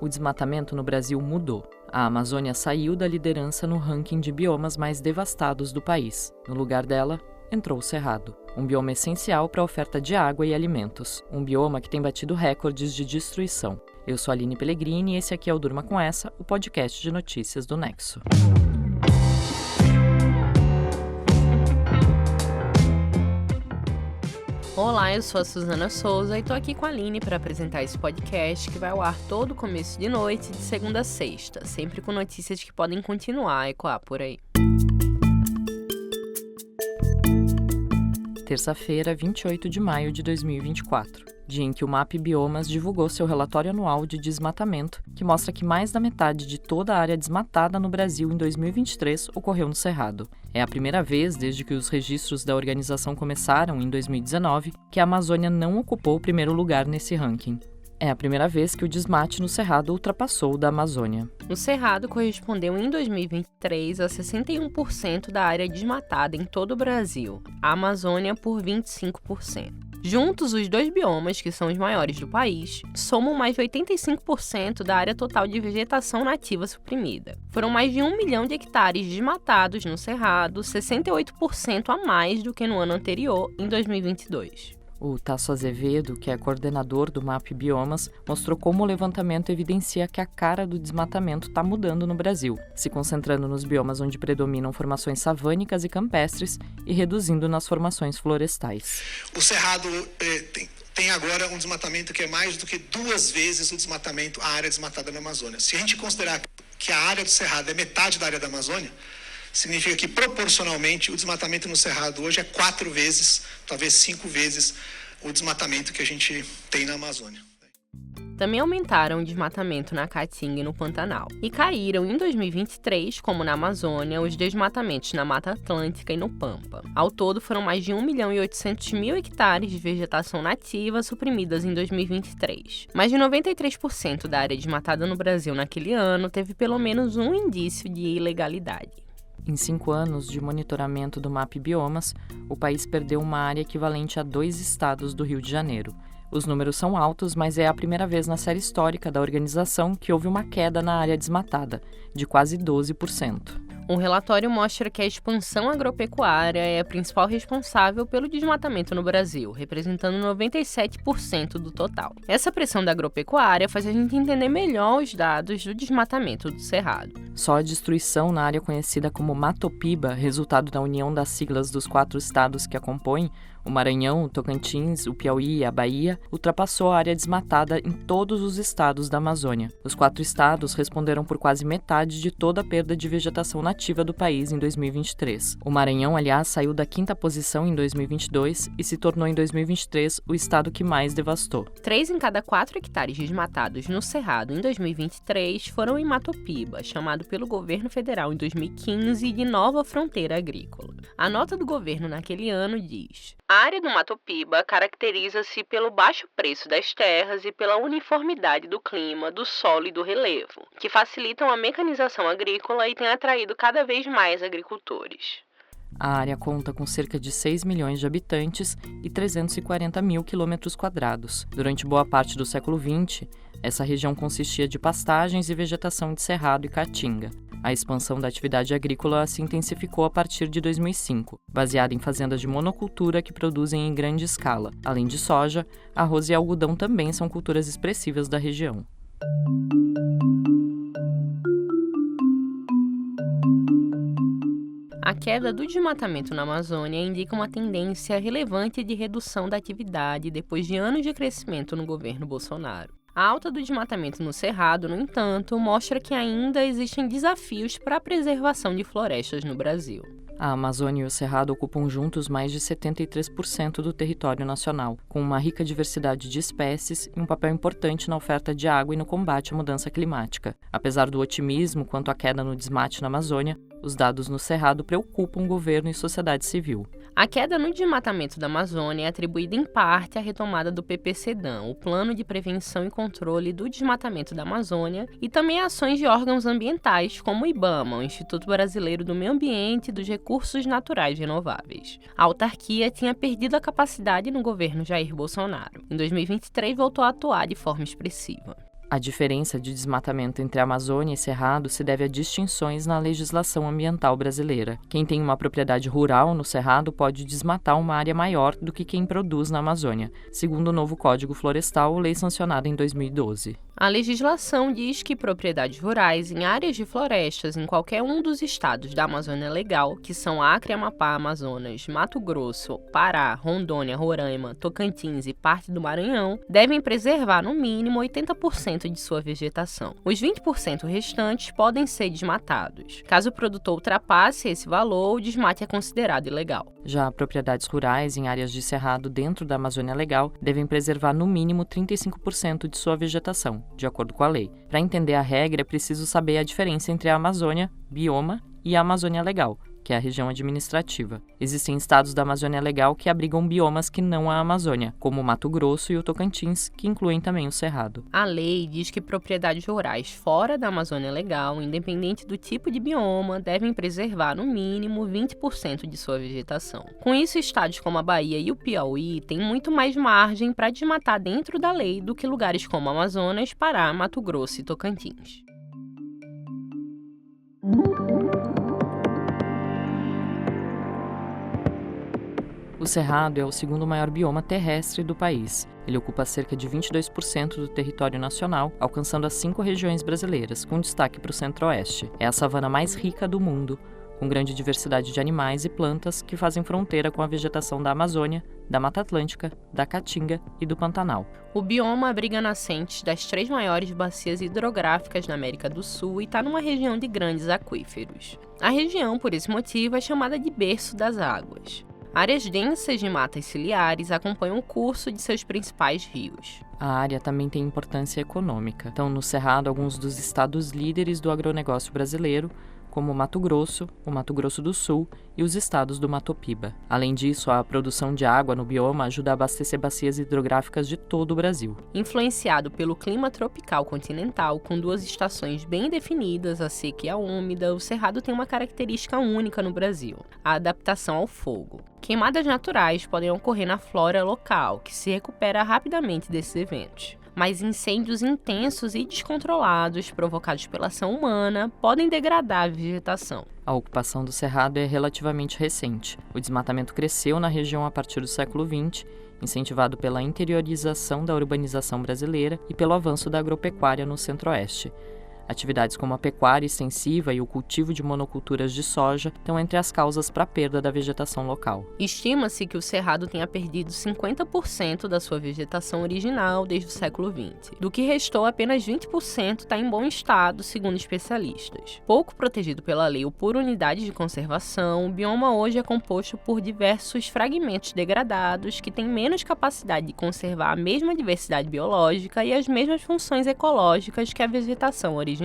O desmatamento no Brasil mudou. A Amazônia saiu da liderança no ranking de biomas mais devastados do país. No lugar dela, entrou o Cerrado, um bioma essencial para a oferta de água e alimentos. Um bioma que tem batido recordes de destruição. Eu sou a Aline Pellegrini e esse aqui é o Durma Com Essa, o podcast de notícias do Nexo. Olá, eu sou a Suzana Souza e tô aqui com a Aline para apresentar esse podcast que vai ao ar todo começo de noite, de segunda a sexta, sempre com notícias que podem continuar a ecoar por aí. Terça-feira, 28 de maio de 2024, dia em que o MAP Biomas divulgou seu relatório anual de desmatamento, que mostra que mais da metade de toda a área desmatada no Brasil em 2023 ocorreu no Cerrado. É a primeira vez, desde que os registros da organização começaram, em 2019, que a Amazônia não ocupou o primeiro lugar nesse ranking. É a primeira vez que o desmate no Cerrado ultrapassou o da Amazônia. O Cerrado correspondeu em 2023 a 61% da área desmatada em todo o Brasil, a Amazônia por 25%. Juntos, os dois biomas, que são os maiores do país, somam mais de 85% da área total de vegetação nativa suprimida. Foram mais de 1 milhão de hectares desmatados no Cerrado, 68% a mais do que no ano anterior, em 2022. O Tasso Azevedo, que é coordenador do MAP Biomas, mostrou como o levantamento evidencia que a cara do desmatamento está mudando no Brasil, se concentrando nos biomas onde predominam formações savânicas e campestres e reduzindo nas formações florestais. O Cerrado tem agora um desmatamento que é mais do que 2 vezes o desmatamento, a área desmatada na Amazônia. Se a gente considerar que a área do Cerrado é metade da área da Amazônia, significa que, proporcionalmente, o desmatamento no Cerrado hoje é 4 vezes, talvez 5 vezes, o desmatamento que a gente tem na Amazônia. Também aumentaram o desmatamento na Caatinga e no Pantanal. E caíram em 2023, como na Amazônia, os desmatamentos na Mata Atlântica e no Pampa. Ao todo, foram mais de 1.800.000 hectares de vegetação nativa suprimidas em 2023. Mais de 93% da área desmatada no Brasil naquele ano teve pelo menos um indício de ilegalidade. Em 5 anos de monitoramento do MAP Biomas, o país perdeu uma área equivalente a 2 estados do Rio de Janeiro. Os números são altos, mas é a primeira vez na série histórica da organização que houve uma queda na área desmatada, de quase 12%. O relatório mostra que a expansão agropecuária é a principal responsável pelo desmatamento no Brasil, representando 97% do total. Essa pressão da agropecuária faz a gente entender melhor os dados do desmatamento do Cerrado. Só a destruição na área conhecida como Matopiba, resultado da união das siglas dos 4 estados que a compõem, o Maranhão, o Tocantins, o Piauí e a Bahia, ultrapassou a área desmatada em todos os estados da Amazônia. Os 4 estados responderam por quase metade de toda a perda de vegetação nativa do país em 2023. O Maranhão, aliás, saiu da 5ª posição em 2022 e se tornou em 2023 o estado que mais devastou. 3 em cada 4 hectares desmatados no Cerrado em 2023 foram em Matopiba, chamado pelo governo federal em 2015 de Nova Fronteira Agrícola. A nota do governo naquele ano diz: a área do Matopiba caracteriza-se pelo baixo preço das terras e pela uniformidade do clima, do solo e do relevo, que facilitam a mecanização agrícola e têm atraído cada vez mais agricultores. A área conta com cerca de 6 milhões de habitantes e 340 mil quilômetros quadrados. Durante boa parte do século XX, essa região consistia de pastagens e vegetação de cerrado e caatinga. A expansão da atividade agrícola se intensificou a partir de 2005, baseada em fazendas de monocultura que produzem em grande escala. Além de soja, arroz e algodão também são culturas expressivas da região. A queda do desmatamento na Amazônia indica uma tendência relevante de redução da atividade depois de anos de crescimento no governo Bolsonaro. A alta do desmatamento no Cerrado, no entanto, mostra que ainda existem desafios para a preservação de florestas no Brasil. A Amazônia e o Cerrado ocupam juntos mais de 73% do território nacional, com uma rica diversidade de espécies e um papel importante na oferta de água e no combate à mudança climática. Apesar do otimismo quanto à queda no desmate na Amazônia, os dados no Cerrado preocupam o governo e sociedade civil. A queda no desmatamento da Amazônia é atribuída em parte à retomada do PPCDAM, o Plano de Prevenção e Controle do Desmatamento da Amazônia, e também a ações de órgãos ambientais, como o IBAMA, o Instituto Brasileiro do Meio Ambiente e dos Recursos Naturais Renováveis. A autarquia tinha perdido a capacidade no governo Jair Bolsonaro. Em 2023, voltou a atuar de forma expressiva. A diferença de desmatamento entre Amazônia e Cerrado se deve a distinções na legislação ambiental brasileira. Quem tem uma propriedade rural no Cerrado pode desmatar uma área maior do que quem produz na Amazônia, segundo o novo Código Florestal, lei sancionada em 2012. A legislação diz que propriedades rurais em áreas de florestas em qualquer um dos estados da Amazônia Legal, que são Acre, Amapá, Amazonas, Mato Grosso, Pará, Rondônia, Roraima, Tocantins e parte do Maranhão, devem preservar no mínimo 80% de sua vegetação. Os 20% restantes podem ser desmatados. Caso o produtor ultrapasse esse valor, o desmate é considerado ilegal. Já propriedades rurais em áreas de cerrado dentro da Amazônia Legal devem preservar no mínimo 35% de sua vegetação, de acordo com a lei. Para entender a regra, é preciso saber a diferença entre a Amazônia, bioma, e a Amazônia Legal, que é a região administrativa. Existem estados da Amazônia Legal que abrigam biomas que não a Amazônia, como o Mato Grosso e o Tocantins, que incluem também o Cerrado. A lei diz que propriedades rurais fora da Amazônia Legal, independente do tipo de bioma, devem preservar no mínimo 20% de sua vegetação. Com isso, estados como a Bahia e o Piauí têm muito mais margem para desmatar dentro da lei do que lugares como Amazonas, Pará, Mato Grosso e Tocantins. O Cerrado é o segundo maior bioma terrestre do país. Ele ocupa cerca de 22% do território nacional, alcançando as 5 regiões brasileiras, com destaque para o centro-oeste. É a savana mais rica do mundo, com grande diversidade de animais e plantas que fazem fronteira com a vegetação da Amazônia, da Mata Atlântica, da Caatinga e do Pantanal. O bioma abriga nascentes das 3 maiores bacias hidrográficas na América do Sul e está numa região de grandes aquíferos. A região, por esse motivo, é chamada de berço das águas. Áreas densas de matas ciliares acompanham o curso de seus principais rios. A área também tem importância econômica. Estão no Cerrado alguns dos estados líderes do agronegócio brasileiro, como o Mato Grosso do Sul e os estados do Mato Piba. Além disso, a produção de água no bioma ajuda a abastecer bacias hidrográficas de todo o Brasil. Influenciado pelo clima tropical continental, com 2 estações bem definidas, a seca e a úmida, o Cerrado tem uma característica única no Brasil: a adaptação ao fogo. Queimadas naturais podem ocorrer na flora local, que se recupera rapidamente desses eventos. Mas incêndios intensos e descontrolados, provocados pela ação humana, podem degradar a vegetação. A ocupação do Cerrado é relativamente recente. O desmatamento cresceu na região a partir do século XX, incentivado pela interiorização da urbanização brasileira e pelo avanço da agropecuária no centro-oeste. Atividades como a pecuária extensiva e o cultivo de monoculturas de soja estão entre as causas para a perda da vegetação local. Estima-se que o Cerrado tenha perdido 50% da sua vegetação original desde o século XX. Do que restou, apenas 20% está em bom estado, segundo especialistas. Pouco protegido pela lei ou por unidades de conservação, o bioma hoje é composto por diversos fragmentos degradados que têm menos capacidade de conservar a mesma diversidade biológica e as mesmas funções ecológicas que a vegetação original.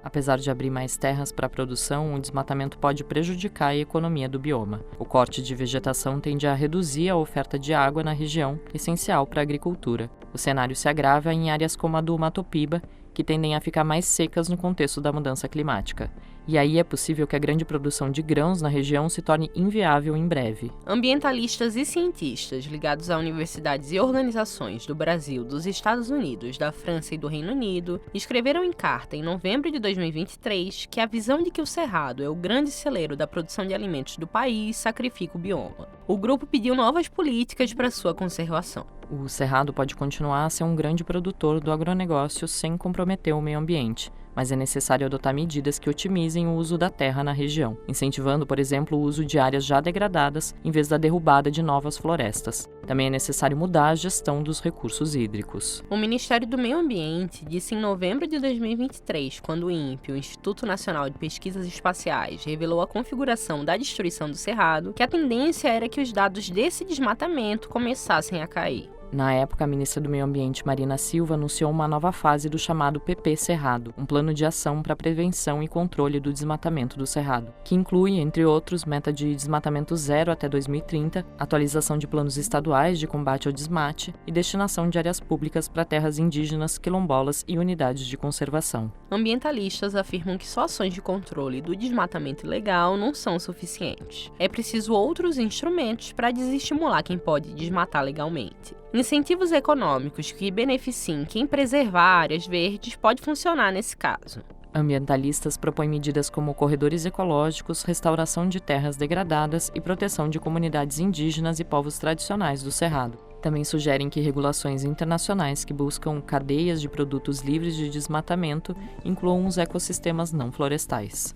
Apesar de abrir mais terras para a produção, o desmatamento pode prejudicar a economia do bioma. O corte de vegetação tende a reduzir a oferta de água na região, essencial para a agricultura. O cenário se agrava em áreas como a do Mato Piba, que tendem a ficar mais secas no contexto da mudança climática. E aí é possível que a grande produção de grãos na região se torne inviável em breve. Ambientalistas e cientistas ligados a universidades e organizações do Brasil, dos Estados Unidos, da França e do Reino Unido escreveram em carta em novembro de 2023 que a visão de que o Cerrado é o grande celeiro da produção de alimentos do país sacrifica o bioma. O grupo pediu novas políticas para sua conservação. O Cerrado pode continuar a ser um grande produtor do agronegócio sem comprometer o meio ambiente, mas é necessário adotar medidas que otimizem o uso da terra na região, incentivando, por exemplo, o uso de áreas já degradadas em vez da derrubada de novas florestas. Também é necessário mudar a gestão dos recursos hídricos. O Ministério do Meio Ambiente disse em novembro de 2023, quando o INPE, o Instituto Nacional de Pesquisas Espaciais, revelou a configuração da destruição do Cerrado, que a tendência era que os dados desse desmatamento começassem a cair. Na época, a ministra do Meio Ambiente, Marina Silva, anunciou uma nova fase do chamado PP Cerrado, um plano de ação para prevenção e controle do desmatamento do Cerrado, que inclui, entre outros, meta de desmatamento zero até 2030, atualização de planos estaduais de combate ao desmate e destinação de áreas públicas para terras indígenas, quilombolas e unidades de conservação. Ambientalistas afirmam que só ações de controle do desmatamento ilegal não são suficientes. É preciso outros instrumentos para desestimular quem pode desmatar legalmente. Incentivos econômicos que beneficiem quem preservar áreas verdes pode funcionar nesse caso. Ambientalistas propõem medidas como corredores ecológicos, restauração de terras degradadas e proteção de comunidades indígenas e povos tradicionais do Cerrado. Também sugerem que regulações internacionais que buscam cadeias de produtos livres de desmatamento incluam os ecossistemas não florestais.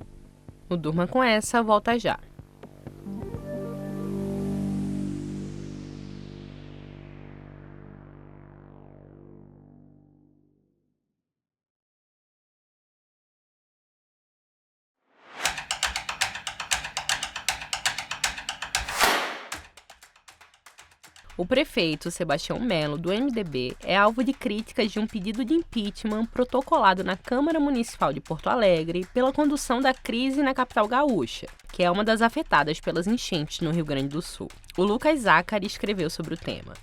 O Durma com Essa volta já. O prefeito Sebastião Melo, do MDB, é alvo de críticas de um pedido de impeachment protocolado na Câmara Municipal de Porto Alegre pela condução da crise na capital gaúcha, que é uma das afetadas pelas enchentes no Rio Grande do Sul. O Lucas Zacari escreveu sobre o tema.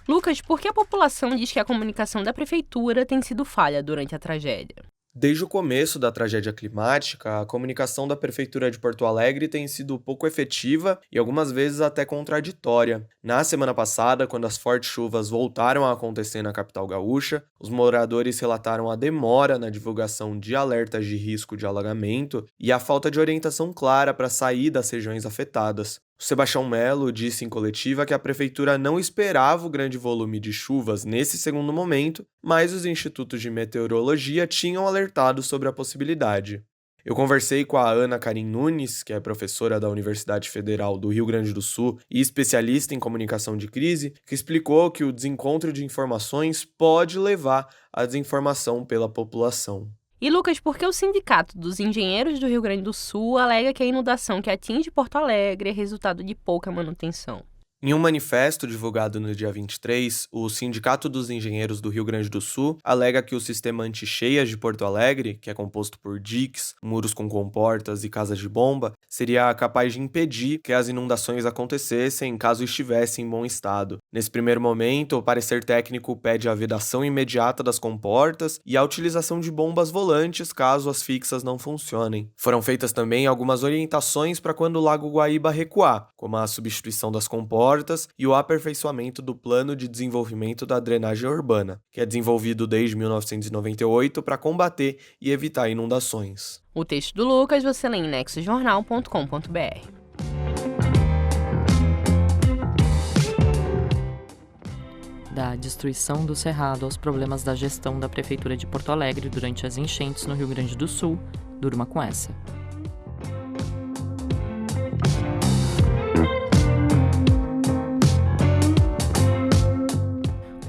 Lucas, por que a população diz que a comunicação da prefeitura tem sido falha durante a tragédia? Desde o começo da tragédia climática, a comunicação da Prefeitura de Porto Alegre tem sido pouco efetiva e algumas vezes até contraditória. Na semana passada, quando as fortes chuvas voltaram a acontecer na capital gaúcha, os moradores relataram a demora na divulgação de alertas de risco de alagamento e a falta de orientação clara para sair das regiões afetadas. O Sebastião Melo disse em coletiva que a prefeitura não esperava o grande volume de chuvas nesse segundo momento, mas os institutos de meteorologia tinham alertado sobre a possibilidade. Eu conversei com a Ana Karin Nunes, que é professora da Universidade Federal do Rio Grande do Sul e especialista em comunicação de crise, que explicou que o desencontro de informações pode levar à desinformação pela população. E, Lucas, por que o Sindicato dos Engenheiros do Rio Grande do Sul alega que a inundação que atinge Porto Alegre é resultado de pouca manutenção? Em um manifesto divulgado no dia 23, o Sindicato dos Engenheiros do Rio Grande do Sul alega que o sistema anti-cheias de Porto Alegre, que é composto por diques, muros com comportas e casas de bomba, seria capaz de impedir que as inundações acontecessem caso estivessem em bom estado. Nesse primeiro momento, o parecer técnico pede a vedação imediata das comportas e a utilização de bombas volantes caso as fixas não funcionem. Foram feitas também algumas orientações para quando o Lago Guaíba recuar, como a substituição das comportas e o aperfeiçoamento do Plano de Desenvolvimento da Drenagem Urbana, que é desenvolvido desde 1998 para combater e evitar inundações. O texto do Lucas você lê em nexojornal.com.br. Da destruição do Cerrado aos problemas da gestão da Prefeitura de Porto Alegre durante as enchentes no Rio Grande do Sul, durma com essa.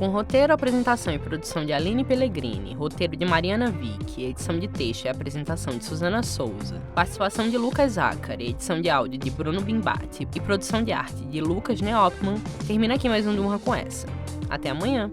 Com roteiro, apresentação e produção de Aline Pellegrini, roteiro de Mariana Vick, edição de texto e apresentação de Suzana Souza, participação de Lucas Zacari, edição de áudio de Bruno Bimbati e produção de arte de Lucas Neopman, termina aqui mais um Durma com Essa. Até amanhã!